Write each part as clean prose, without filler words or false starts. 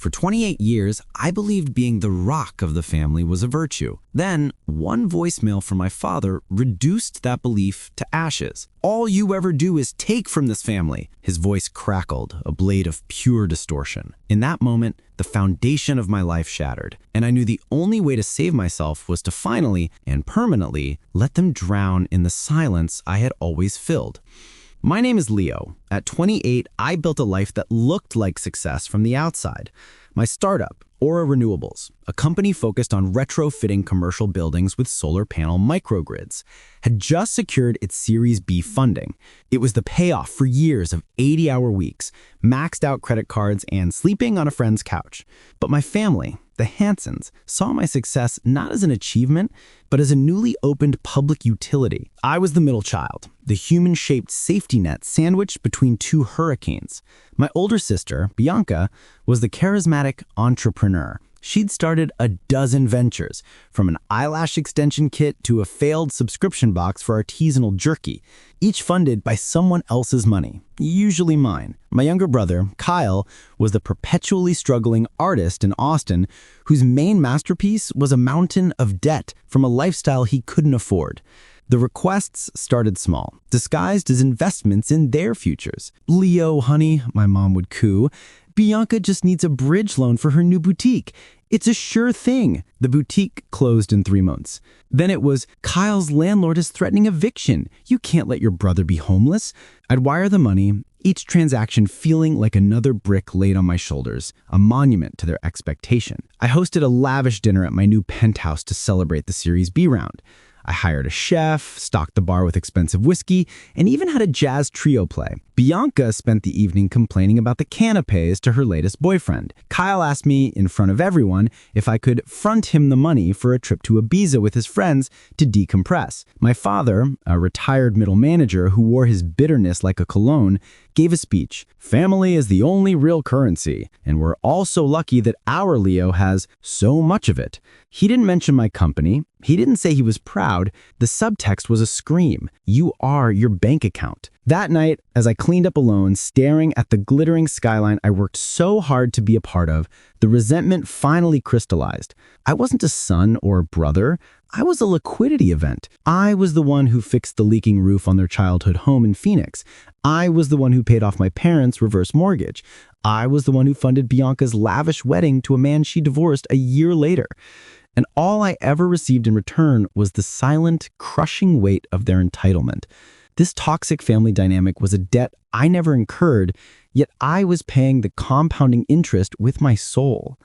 For 28 years, I believed being the rock of the family was a virtue. Then, one voicemail from my father reduced that belief to ashes. "All you ever do is take from this family." His voice crackled, a blade of pure distortion. In that moment, the foundation of my life shattered, and I knew the only way to save myself was to finally and permanently let them drown in the silence I had always filled. My name is Leo. At 28, I built a life that looked like success from the outside. My startup, Aura Renewables, a company focused on retrofitting commercial buildings with solar panel microgrids, had just secured its Series B funding. It was the payoff for years of 80-hour weeks, maxed out credit cards, and sleeping on a friend's couch. But my family, the Hansons, saw my success not as an achievement, but as a newly opened public utility. I was the middle child, the human-shaped safety net sandwiched between two hurricanes. My older sister, Bianca, was the charismatic entrepreneur. She'd started a dozen ventures, from an eyelash extension kit to a failed subscription box for artisanal jerky, each funded by someone else's money, usually mine. My younger brother, Kyle, was the perpetually struggling artist in Austin, whose main masterpiece was a mountain of debt from a lifestyle he couldn't afford. The requests started small, disguised as investments in their futures. "Leo, honey," my mom would coo, "Bianca just needs a bridge loan for her new boutique. It's a sure thing." The boutique closed in 3 months. Then it was, "Kyle's landlord is threatening eviction. You can't let your brother be homeless." I'd wire the money, each transaction feeling like another brick laid on my shoulders, a monument to their expectation. I hosted a lavish dinner at my new penthouse to celebrate the Series B round. I hired a chef, stocked the bar with expensive whiskey, and even had a jazz trio play. Bianca spent the evening complaining about the canapes to her latest boyfriend. Kyle asked me, in front of everyone, if I could front him the money for a trip to Ibiza with his friends to decompress. My father, a retired middle manager who wore his bitterness like a cologne, gave a speech. "Family is the only real currency, and we're all so lucky that our Leo has so much of it." He didn't mention my company. He didn't say he was proud. The subtext was a scream. "You are your bank account." That night, as I cleaned up alone, staring at the glittering skyline I worked so hard to be a part of, the resentment finally crystallized. I wasn't a son or a brother. I was a liquidity event. I was the one who fixed the leaking roof on their childhood home in Phoenix. I was the one who paid off my parents' reverse mortgage. I was the one who funded Bianca's lavish wedding to a man she divorced a year later. And all I ever received in return was the silent, crushing weight of their entitlement. This toxic family dynamic was a debt I never incurred, yet I was paying the compounding interest with my soul.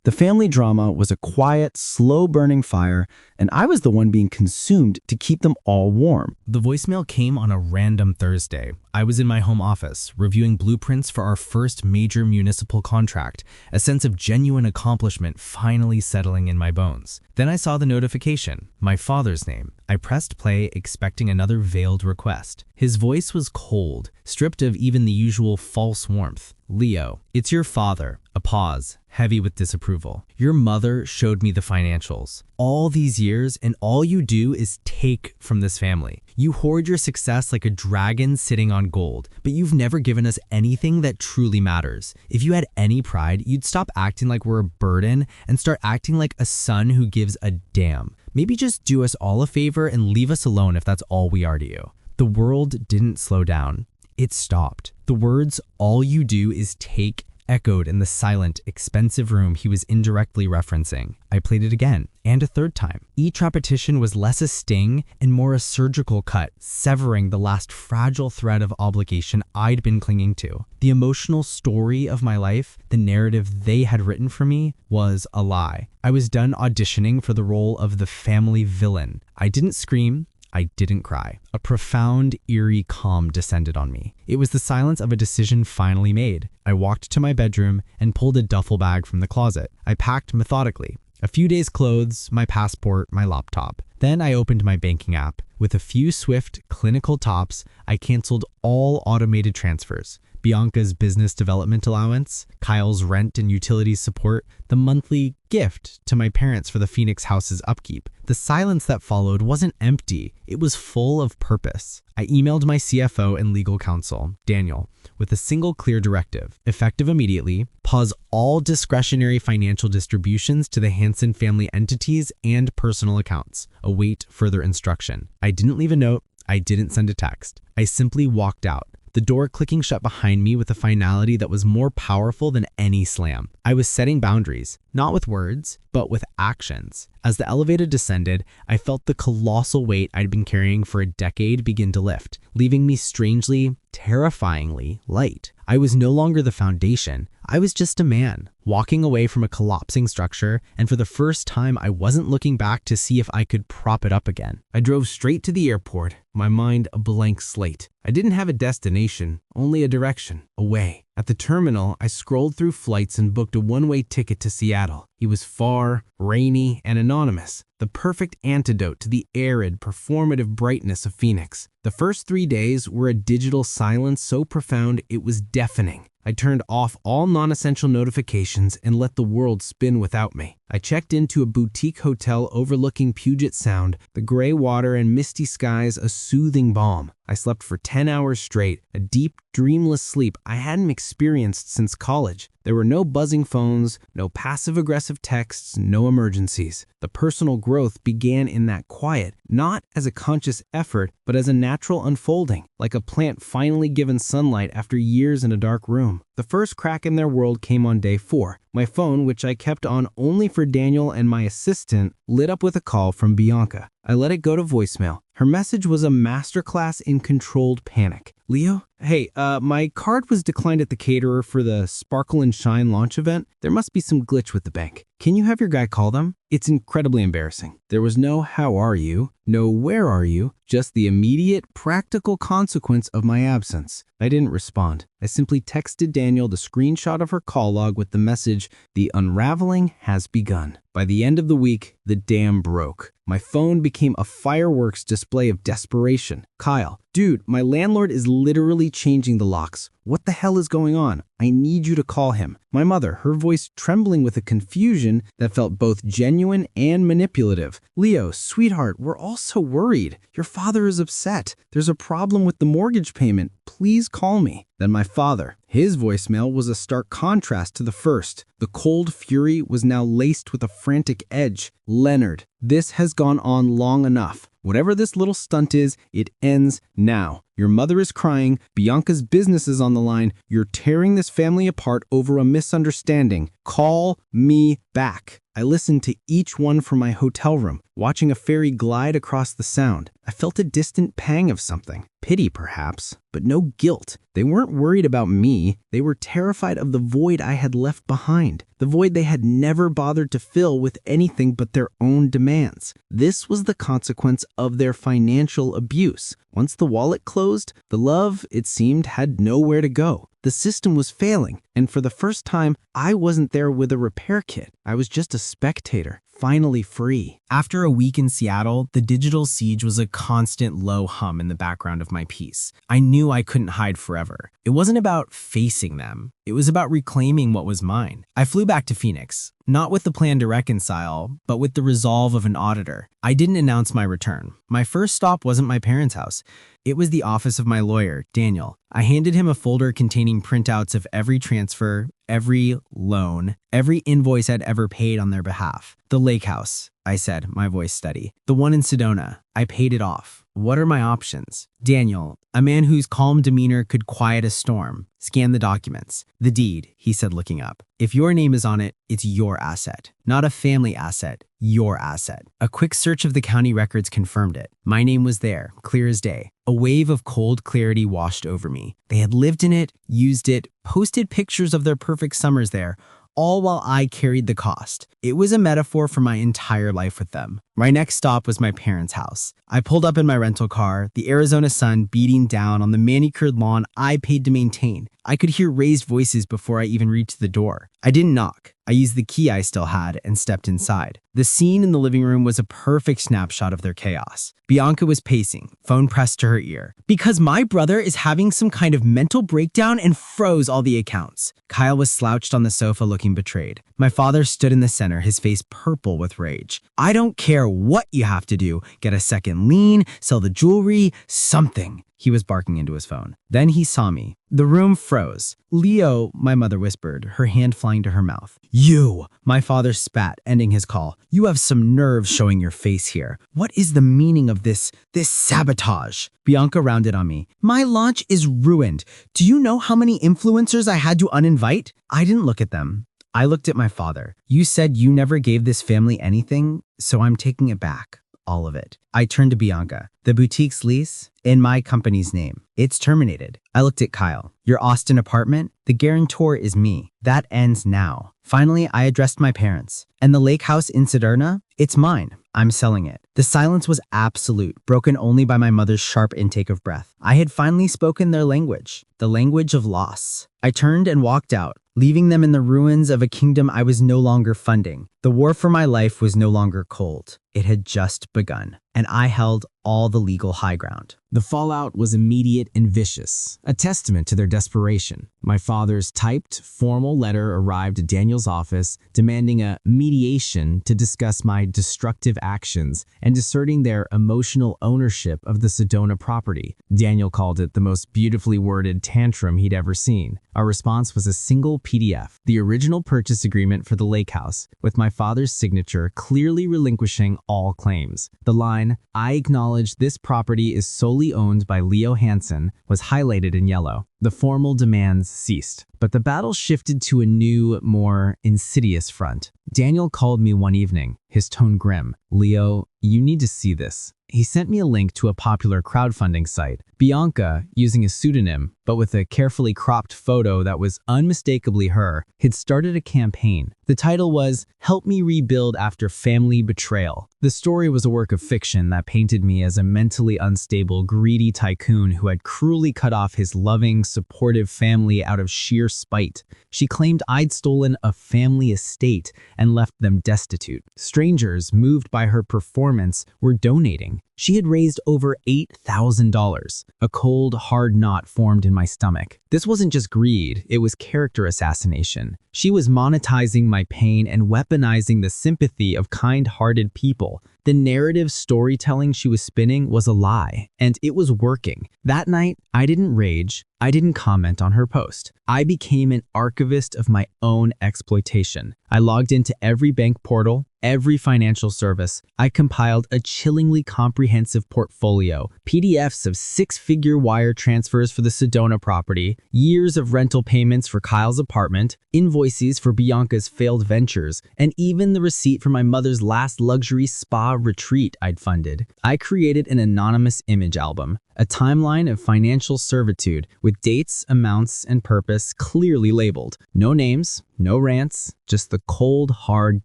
The family drama was a quiet, slow-burning fire, and I was the one being consumed to keep them all warm. The voicemail came on a random Thursday. I was in my home office, reviewing blueprints for our first major municipal contract, a sense of genuine accomplishment finally settling in my bones. Then I saw the notification, my father's name. I pressed play, expecting another veiled request. His voice was cold, stripped of even the usual false warmth. "Leo, it's your father." A pause, heavy with disapproval. "Your mother showed me the financials. All these years, and all you do is take from this family. You hoard your success like a dragon sitting on gold, but you've never given us anything that truly matters. If you had any pride, you'd stop acting like we're a burden and start acting like a son who gives a damn. Maybe just do us all a favor and leave us alone if that's all we are to you." The world didn't slow down. It stopped. The words, "all you do is take," echoed in the silent, expensive room he was indirectly referencing. I played it again, and a third time. Each repetition was less a sting and more a surgical cut, severing the last fragile thread of obligation I'd been clinging to. The emotional story of my life, the narrative they had written for me, was a lie. I was done auditioning for the role of the family villain. I didn't scream. I didn't cry. A profound, eerie calm descended on me. It was the silence of a decision finally made. I walked to my bedroom and pulled a duffel bag from the closet. I packed methodically. A few days' clothes, my passport, my laptop. Then I opened my banking app. With a few swift, clinical taps, I canceled all automated transfers. Bianca's business development allowance, Kyle's rent and utilities support, the monthly gift to my parents for the Phoenix house's upkeep. The silence that followed wasn't empty, it was full of purpose. I emailed my CFO and legal counsel, Daniel, with a single clear directive, effective immediately: pause all discretionary financial distributions to the Hansen family entities and personal accounts. Await further instruction. I didn't leave a note, I didn't send a text. I simply walked out, the door clicking shut behind me with a finality that was more powerful than any slam. I was setting boundaries, not with words, but with actions. As the elevator descended, I felt the colossal weight I'd been carrying for a decade begin to lift, leaving me strangely, terrifyingly light. I was no longer the foundation. I was just a man, walking away from a collapsing structure, and for the first time, I wasn't looking back to see if I could prop it up again. I drove straight to the airport, my mind a blank slate. I didn't have a destination, only a direction, away. At the terminal, I scrolled through flights and booked a one-way ticket to Seattle. It was far, rainy, and anonymous, the perfect antidote to the arid, performative brightness of Phoenix. The first 3 days were a digital silence so profound it was deafening. I turned off all non-essential notifications and let the world spin without me. I checked into a boutique hotel overlooking Puget Sound, the gray water and misty skies a soothing balm. I slept for 10 hours straight, a deep, dreamless sleep I hadn't experienced since college. There were no buzzing phones, no passive-aggressive texts, no emergencies. The personal growth began in that quiet, not as a conscious effort, but as a natural unfolding, like a plant finally given sunlight after years in a dark room. The first crack in their world came on day 4. My phone, which I kept on only for Daniel and my assistant, lit up with a call from Bianca. I let it go to voicemail. Her message was a masterclass in controlled panic. Leo? Hey, my card was declined at the caterer for the Sparkle and Shine launch event. There must be some glitch with the bank. Can you have your guy call them? It's incredibly embarrassing. There was no "how are you?" no "where are you?" just the immediate, practical consequence of my absence. I didn't respond. I simply texted Daniel the screenshot of her call log with the message, "The unraveling has begun." By the end of the week, the dam broke. My phone became a fireworks display of desperation. Kyle, dude, my landlord is literally changing the locks. What the hell is going on? I need you to call him. My mother, her voice trembling with a confusion that felt both genuine and manipulative. Leo, sweetheart, we're all so worried. Your father is upset. There's a problem with the mortgage payment. Please call me. Then my father. His voicemail was a stark contrast to the first. The cold fury was now laced with a frantic edge. Leonard, this has gone on long enough. Whatever this little stunt is, it ends now. Your mother is crying. Bianca's business is on the line. You're tearing this family apart over a misunderstanding. Call me back. I listened to each one from my hotel room, watching a ferry glide across the sound. I felt a distant pang of something. Pity, perhaps, but no guilt. They weren't worried about me. They were terrified of the void I had left behind, the void they had never bothered to fill with anything but their own demands. This was the consequence of their financial abuse. Once the wallet closed, the love, it seemed, had nowhere to go. The system was failing, and for the first time, I wasn't there with a repair kit. I was just a spectator, finally free. After a week in Seattle, the digital siege was a constant low hum in the background of my peace. I knew I couldn't hide forever. It wasn't about facing them. It was about reclaiming what was mine. I flew back to Phoenix, not with the plan to reconcile, but with the resolve of an auditor. I didn't announce my return. My first stop wasn't my parents' house. It was the office of my lawyer, Daniel. I handed him a folder containing printouts of every transfer, every loan, every invoice I'd ever paid on their behalf. The lake house, I said, my voice steady. The one in Sedona. I paid it off. What are my options? Daniel, a man whose calm demeanor could quiet a storm. Scan the documents. The deed, he said, looking up. If your name is on it, it's your asset. Not a family asset, your asset. A quick search of the county records confirmed it. My name was there, clear as day. A wave of cold clarity washed over me. They had lived in it, used it, posted pictures of their perfect summers there, all while I carried the cost. It was a metaphor for my entire life with them. My next stop was my parents' house. I pulled up in my rental car, the Arizona sun beating down on the manicured lawn I paid to maintain. I could hear raised voices before I even reached the door. I didn't knock. I used the key I still had and stepped inside. The scene in the living room was a perfect snapshot of their chaos. Bianca was pacing, phone pressed to her ear. "Because my brother is having some kind of mental breakdown and froze all the accounts." Kyle was slouched on the sofa looking betrayed. My father stood in the center, his face purple with rage. "I don't care what you have to do. Get a second lien, sell the jewelry, something." He was barking into his phone. Then he saw me. The room froze. "Leo," my mother whispered, her hand flying to her mouth. "You!" My father spat, ending his call. "You have some nerve showing your face here. What is the meaning of this sabotage?" Bianca rounded on me. "My launch is ruined. Do you know how many influencers I had to uninvite?" I didn't look at them. I looked at my father. "You said you never gave this family anything, so I'm taking it back. All of it." I turned to Bianca. "The boutique's lease? In my company's name. It's terminated." I looked at Kyle. "Your Austin apartment? The guarantor is me. That ends now." Finally, I addressed my parents. "And the lake house in Sedona? It's mine. I'm selling it." The silence was absolute, broken only by my mother's sharp intake of breath. I had finally spoken their language, the language of loss. I turned and walked out, leaving them in the ruins of a kingdom I was no longer funding. The war for my life was no longer cold. It had just begun, and I held all the legal high ground. The fallout was immediate and vicious, a testament to their desperation. My father's typed, formal letter arrived at Daniel's office demanding a mediation to discuss my destructive actions and asserting their emotional ownership of the Sedona property. Daniel called it the most beautifully worded tantrum he'd ever seen. Our response was a single PDF, the original purchase agreement for the lake house, with my father's signature clearly relinquishing all claims. The line, "I acknowledge this property is solely owned by Leo Hansen," was highlighted in yellow. The formal demands ceased, but the battle shifted to a new, more insidious front. Daniel called me one evening, his tone grim. "Leo, you need to see this." He sent me a link to a popular crowdfunding site. Bianca, using a pseudonym, but with a carefully cropped photo that was unmistakably her, had started a campaign. The title was, "Help Me Rebuild After Family Betrayal." The story was a work of fiction that painted me as a mentally unstable, greedy tycoon who had cruelly cut off his loving, supportive family out of sheer spite. She claimed I'd stolen a family estate and left them destitute. Strangers, moved by her performance, were donating. She had raised over $8,000. A cold, hard knot formed in my stomach. This wasn't just greed, it was character assassination. She was monetizing my pain and weaponizing the sympathy of kind-hearted people. The narrative storytelling she was spinning was a lie, and it was working. That night, I didn't rage. I didn't comment on her post. I became an archivist of my own exploitation. I logged into every bank portal, every financial service. I compiled a chillingly comprehensive portfolio, PDFs of six-figure wire transfers for the Sedona property, years of rental payments for Kyle's apartment, invoices for Bianca's failed ventures, and even the receipt for my mother's last luxury spa retreat I'd funded. I created an anonymous image album, a timeline of financial servitude with dates, amounts, and purpose clearly labeled. No names, no rants, just the cold, hard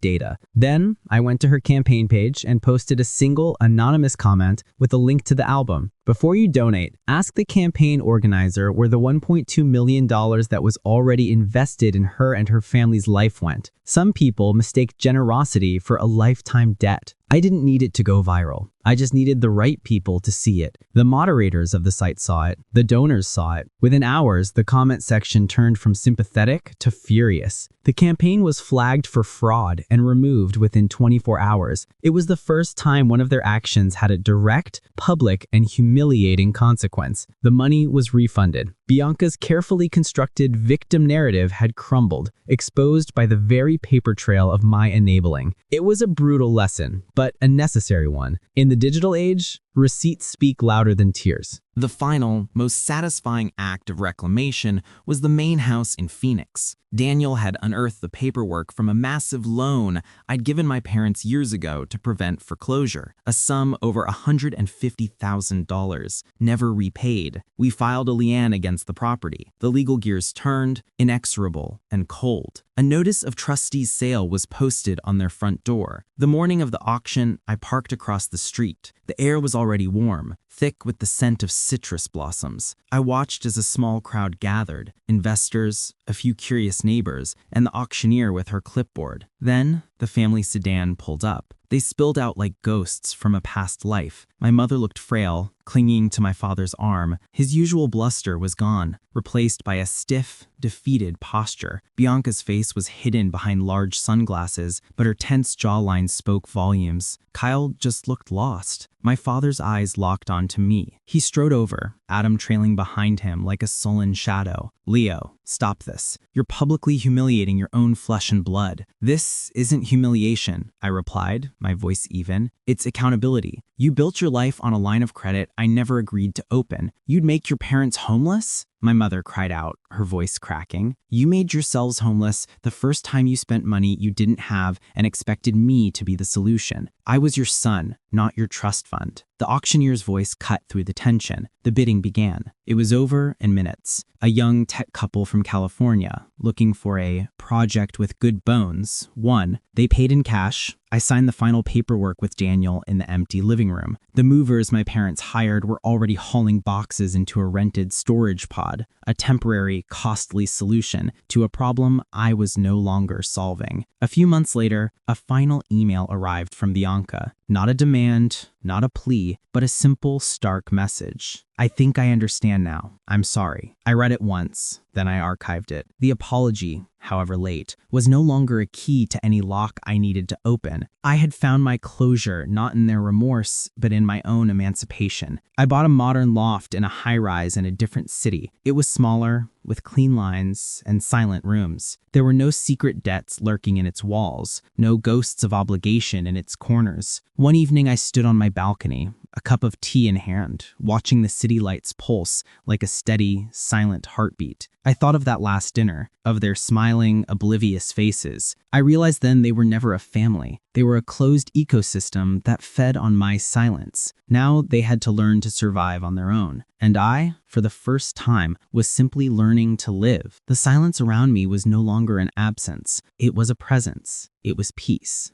data. Then I went to her campaign page and posted a single anonymous comment with a link to the album. Before you donate, ask the campaign organizer where the $1.2 million that was already invested in her and her family's life went. Some people mistake generosity for a lifetime debt. I didn't need it to go viral. I just needed the right people to see it. The moderators of the site saw it. The donors saw it. Within hours, the comment section turned from sympathetic to furious. The campaign was flagged for fraud and removed within 24 hours. It was the first time one of their actions had a direct, public, and humiliating consequence. The money was refunded. Bianca's carefully constructed victim narrative had crumbled, exposed by the very paper trail of my enabling. It was a brutal lesson, but a necessary one. In the digital age, receipts speak louder than tears. The final, most satisfying act of reclamation was the main house in Phoenix. Daniel had unearthed the paperwork from a massive loan I'd given my parents years ago to prevent foreclosure, a sum over $150,000, never repaid. We filed a lien against the property. The legal gears turned, inexorable and cold. A notice of trustees' sale was posted on their front door. The morning of the auction, I parked across the street. The air was already warm, thick with the scent of citrus blossoms. I watched as a small crowd gathered, investors, a few curious neighbors, and the auctioneer with her clipboard. Then, the family sedan pulled up. They spilled out like ghosts from a past life. My mother looked frail, clinging to my father's arm. His usual bluster was gone, replaced by a stiff, defeated posture. Bianca's face was hidden behind large sunglasses, but her tense jawline spoke volumes. Kyle just looked lost. My father's eyes locked onto me. He strode over, Adam trailing behind him like a sullen shadow. "Leo, stop this. You're publicly humiliating your own flesh and blood." "This isn't humiliation," I replied, my voice even. "It's accountability. You built your life on a line of credit I never agreed to open. You'd make your parents homeless?" My mother cried out, her voice cracking. "You made yourselves homeless the first time you spent money you didn't have and expected me to be the solution. I was your son, not your trust fund." The auctioneer's voice cut through the tension. The bidding began. It was over in minutes. A young tech couple from California, looking for a project with good bones, won. They paid in cash. I signed the final paperwork with Daniel in the empty living room. The movers my parents hired were already hauling boxes into a rented storage pod, a temporary, costly solution to a problem I was no longer solving. A few months later, a final email arrived from Bianca. Not a demand, not a plea, but a simple, stark message. "I think I understand now. I'm sorry." I read it once, then I archived it. The apology, however late, was no longer a key to any lock I needed to open. I had found my closure not in their remorse, but in my own emancipation. I bought a modern loft in a high-rise in a different city. It was smaller, with clean lines and silent rooms. There were no secret debts lurking in its walls, no ghosts of obligation in its corners. One evening I stood on my balcony, a cup of tea in hand, watching the city lights pulse like a steady, silent heartbeat. I thought of that last dinner, of their smiling, oblivious faces. I realized then they were never a family. They were a closed ecosystem that fed on my silence. Now they had to learn to survive on their own. And I, for the first time, was simply learning to live. The silence around me was no longer an absence. It was a presence. It was peace.